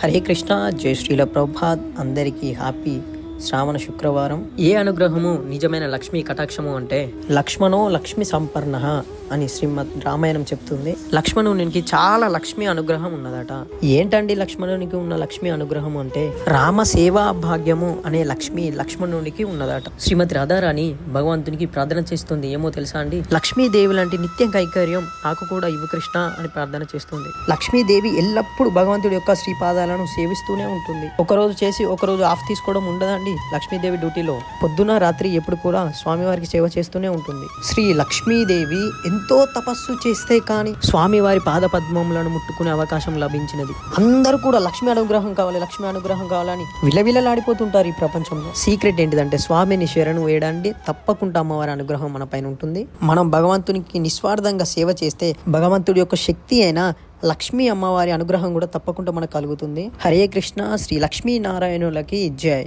హరే కృష్ణ, జై శ్రీల ప్రభుపాద్. అందరికీ హ్యాపీ శ్రావణ శుక్రవారం. ఏ అనుగ్రహము నిజమైన లక్ష్మీ కటాక్షము అంటే లక్ష్మణో లక్ష్మి సంపర్ణ అని శ్రీమద్ రామాయణం చెప్తుంది. లక్ష్మణునికి చాలా లక్ష్మి అనుగ్రహం ఉన్నదట. ఏంటండి లక్ష్మణునికి ఉన్న లక్ష్మి అనుగ్రహం అంటే రామ సేవా భాగ్యము అనే లక్ష్మణునికి ఉన్నదట. శ్రీమతి రాధారాణి భగవంతునికి ప్రార్థన చేస్తుంది. ఏమో తెలుసా అండి, లక్ష్మీదేవి లాంటి నిత్యం కైకర్యం నాకు కూడా ఇవ్వు కృష్ణ అని ప్రార్థన చేస్తుంది. లక్ష్మీదేవి ఎల్లప్పుడూ భగవంతుడి యొక్క శ్రీపాదాలను సేవిస్తూనే ఉంటుంది. ఒకరోజు చేసి ఒకరోజు ఆఫ్ తీసుకోవడం ఉండదండి. లక్ష్మీదేవి డ్యూటీలో పొద్దున రాత్రి ఎప్పుడు కూడా స్వామివారికి సేవ చేస్తూనే ఉంటుంది. శ్రీ లక్ష్మీదేవి ఎంతో తపస్సు చేస్తే కానీ స్వామివారి పాద పద్మములను ముట్టుకునే అవకాశం లభించినది. అందరూ కూడా లక్ష్మీ అనుగ్రహం కావాలని విలవిలలాడిపోతుంటారు ఈ ప్రపంచంలో. సీక్రెట్ ఏంటిదంటే స్వామిని శరణు వేయడానికి తప్పకుండా అమ్మవారి అనుగ్రహం మన పైన ఉంటుంది. మనం భగవంతునికి నిస్వార్థంగా సేవ చేస్తే భగవంతుడి యొక్క శక్తి అయినా లక్ష్మీ అమ్మవారి అనుగ్రహం కూడా తప్పకుండా మనకు కలుగుతుంది. హరే కృష్ణ. శ్రీ లక్ష్మీ నారాయణులకి జై.